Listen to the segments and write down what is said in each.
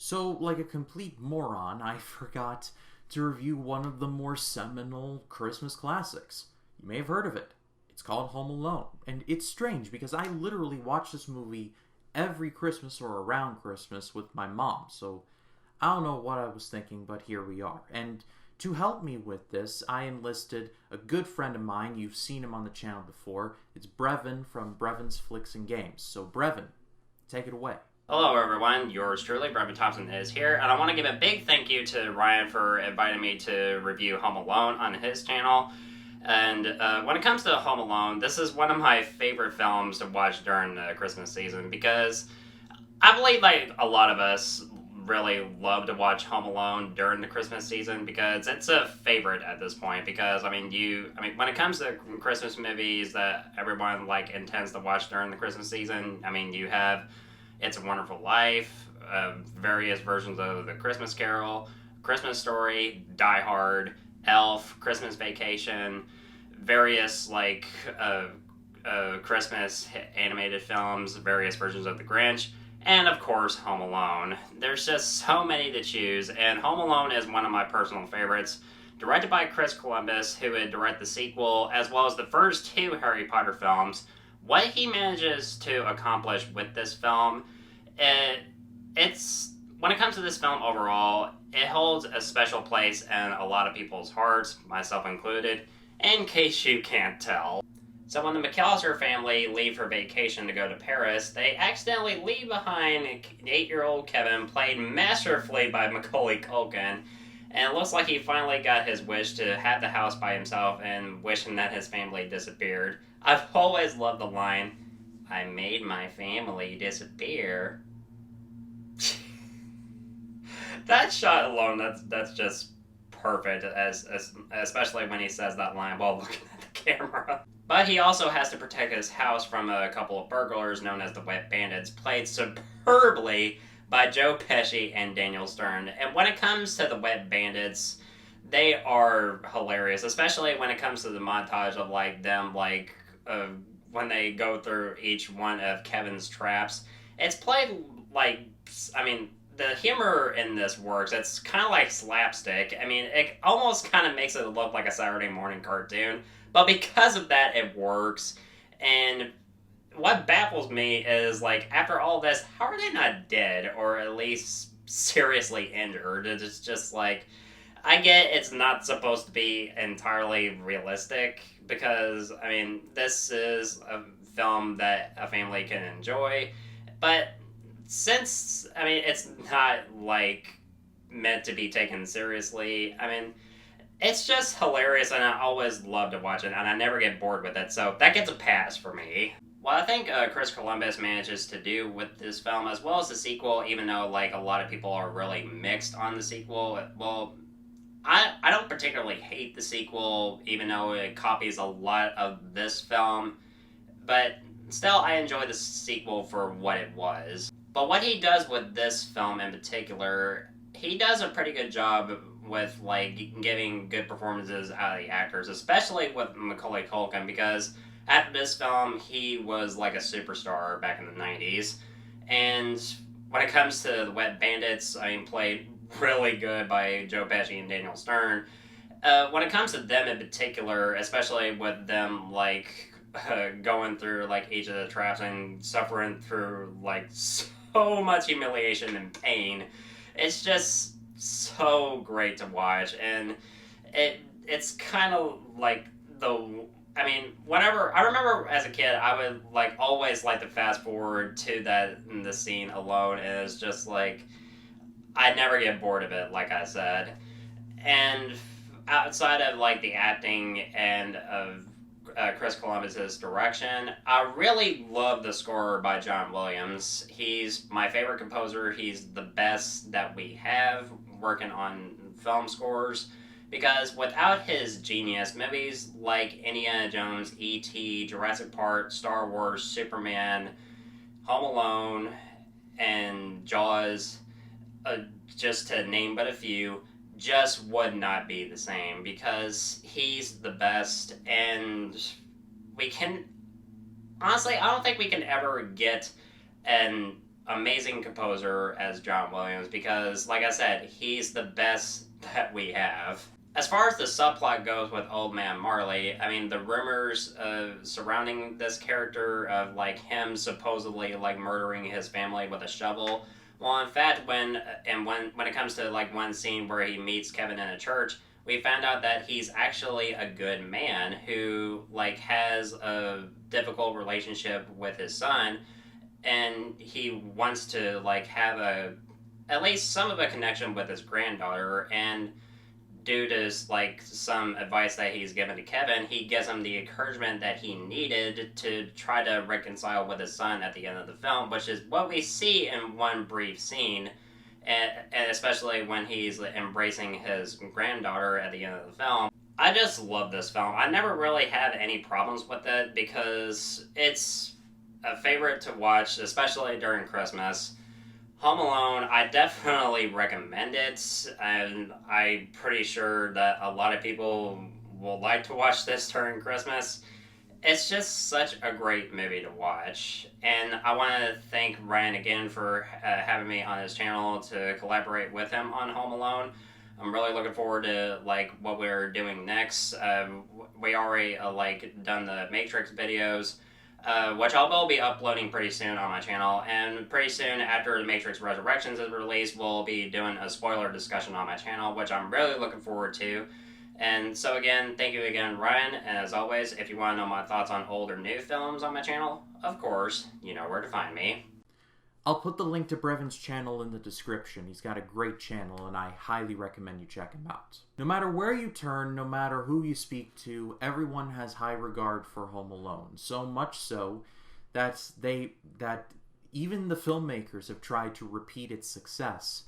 So, like a complete moron, I forgot to review one of the more seminal Christmas classics. You may have heard of it. It's called Home Alone. And it's strange because I literally watch this movie every Christmas or around Christmas with my mom. So, I don't know what I was thinking, but here we are. And to help me with this, I enlisted a good friend of mine. You've seen him on the channel before. It's Brevon from Brevon's Flicks and Games. So, Brevon, take it away. Hello everyone, yours truly, Brevon Thompson is here, and I want to give a big thank you to Ryan for inviting me to review Home Alone on his channel. And when it comes to Home Alone, this is one of my favorite films to watch during the Christmas season because I believe like a lot of us really love to watch Home Alone during the Christmas season because it's a favorite at this point. Because I mean, when it comes to Christmas movies that everyone like intends to watch during the Christmas season, I mean, you have It's a Wonderful Life, various versions of The Christmas Carol, Christmas Story, Die Hard, Elf, Christmas Vacation, various like Christmas animated films, various versions of The Grinch, and of course Home Alone. There's just so many to choose, and Home Alone is one of my personal favorites. Directed by Chris Columbus, who would direct the sequel, as well as the first two Harry Potter films. What he manages to accomplish with this film, it's when it comes to this film overall, it holds a special place in a lot of people's hearts, myself included, in case you can't tell. So when the McAllister family leave for vacation to go to Paris, they accidentally leave behind 8-year-old Kevin, played masterfully by Macaulay Culkin, and it looks like he finally got his wish to have the house by himself and wishing that his family disappeared. I've always loved the line, "I made my family disappear." That shot alone, that's just perfect, especially when he says that line while looking at the camera. But he also has to protect his house from a couple of burglars known as the Wet Bandits, played superbly by Joe Pesci and Daniel Stern. And when it comes to the Wet Bandits, they are hilarious, especially when it comes to the montage of like them like when they go through each one of Kevin's traps. It's played like, I mean, the humor in this works. It's kind of like slapstick. I mean, it almost kind of makes it look like a Saturday morning cartoon, but because of that, it works. And what baffles me is, like, after all this, how are they not dead, or at least seriously injured? It's just like, I get it's not supposed to be entirely realistic, because, I mean, this is a film that a family can enjoy, but since, I mean, it's not, like, meant to be taken seriously, I mean, it's just hilarious, and I always love to watch it, and I never get bored with it, so that gets a pass for me. What I think Chris Columbus manages to do with this film, as well as the sequel, even though, like, a lot of people are really mixed on the sequel, well, I don't particularly hate the sequel, even though it copies a lot of this film, but still, I enjoy the sequel for what it was. But what he does with this film in particular, he does a pretty good job with, like, giving good performances out of the actors, especially with Macaulay Culkin, because after this film, he was like a superstar back in the 90s. And when it comes to the Wet Bandits, I mean, played really good by Joe Pesci and Daniel Stern. When it comes to them in particular, especially with them, like, going through, like, each of the traps and suffering through, like, so much humiliation and pain, it's just so great to watch. And it's kind of like I mean, whenever I remember as a kid, I would like always like to fast forward to the scene alone, and it's just like I never get bored of it, like I said. And outside of like the acting and of Chris Columbus's direction, I really love the score by John Williams. He's my favorite composer. He's the best that we have working on film scores. Because without his genius, movies like Indiana Jones, E.T., Jurassic Park, Star Wars, Superman, Home Alone, and Jaws, just to name but a few, just would not be the same. Because he's the best, and we can... Honestly, I don't think we can ever get amazing composer as John Williams because, like I said, he's the best that we have. As far as the subplot goes with Old Man Marley, I mean, the rumors surrounding this character of like him supposedly like murdering his family with a shovel. Well, in fact, when it comes to like one scene where he meets Kevin in a church, we found out that he's actually a good man who like has a difficult relationship with his son, and he wants to like have a at least some of a connection with his granddaughter, and due to like some advice that he's given to Kevin, he gives him the encouragement that he needed to try to reconcile with his son at the end of the film, which is what we see in one brief scene, and especially when he's embracing his granddaughter at the end of the film. I just love this film. I never really had any problems with it because it's a favorite to watch, especially during Christmas. Home Alone, I definitely recommend it, and I'm pretty sure that a lot of people will like to watch this during Christmas. It's just such a great movie to watch, and I want to thank Ryan again for having me on his channel to collaborate with him on Home Alone. I'm really looking forward to like what we're doing next. We already like done the Matrix videos, which I will be uploading pretty soon on my channel, and pretty soon after The Matrix Resurrections is released, we'll be doing a spoiler discussion on my channel, which I'm really looking forward to. And so again, thank you again, Ryan, and as always, if you want to know my thoughts on old or new films on my channel, of course, you know where to find me. I'll put the link to Brevon's channel in the description. He's got a great channel, and I highly recommend you check him out. No matter where you turn, no matter who you speak to, everyone has high regard for Home Alone. So much so that even the filmmakers have tried to repeat its success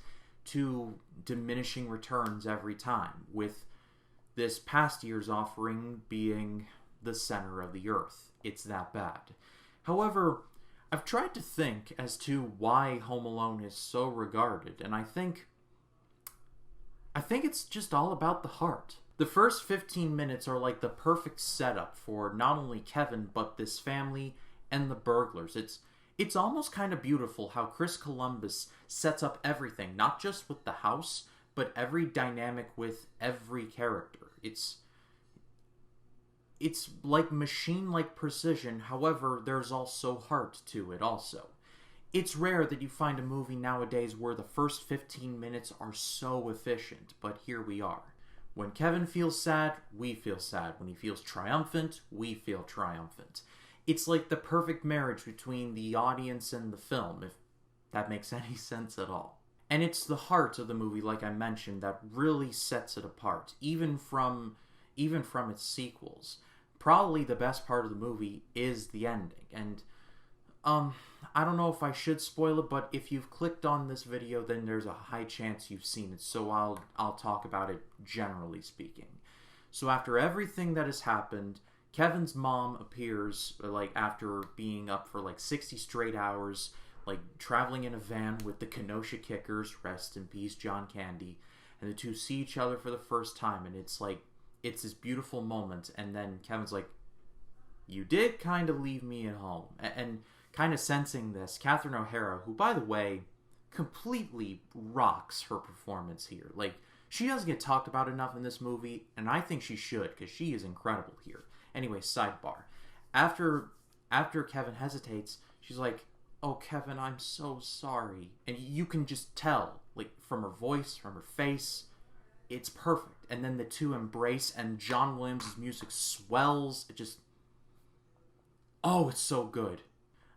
to diminishing returns every time, with this past year's offering being the center of the earth. It's that bad. However, I've tried to think as to why Home Alone is so regarded, and I think it's just all about the heart. The first 15 minutes are like the perfect setup for not only Kevin, but this family and the burglars. It's almost kind of beautiful how Chris Columbus sets up everything, not just with the house, but every dynamic with every character. It's like machine-like precision, however, there's also heart to it also. It's rare that you find a movie nowadays where the first 15 minutes are so efficient, but here we are. When Kevin feels sad, we feel sad. When he feels triumphant, we feel triumphant. It's like the perfect marriage between the audience and the film, if that makes any sense at all. And it's the heart of the movie, like I mentioned, that really sets it apart, even from its sequels. Probably the best part of the movie is the ending, and I don't know if I should spoil it, but if you've clicked on this video, then there's a high chance you've seen it, so I'll talk about it generally speaking. So after everything that has happened, Kevin's mom appears, like, after being up for like 60 straight hours, like traveling in a van with the Kenosha Kickers, rest in peace John Candy, and the two see each other for the first time, and it's this beautiful moment, and then Kevin's like, you did kind of leave me at home. And kind of sensing this, Catherine O'Hara, who, by the way, completely rocks her performance here. Like, she doesn't get talked about enough in this movie, and I think she should, because she is incredible here. Anyway, sidebar. After Kevin hesitates, she's like, oh, Kevin, I'm so sorry. And you can just tell, like, from her voice, from her face, it's perfect. And then the two embrace, and John Williams' music swells. It just... oh, it's so good.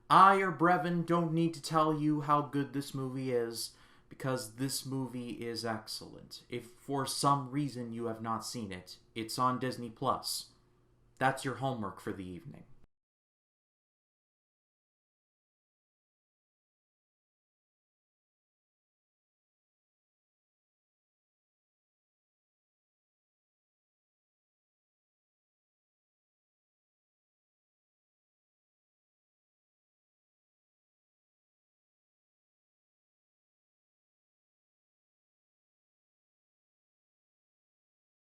I or Brevon don't need to tell you how good this movie is, because this movie is excellent. If for some reason you have not seen it, it's on Disney+. That's your homework for the evening.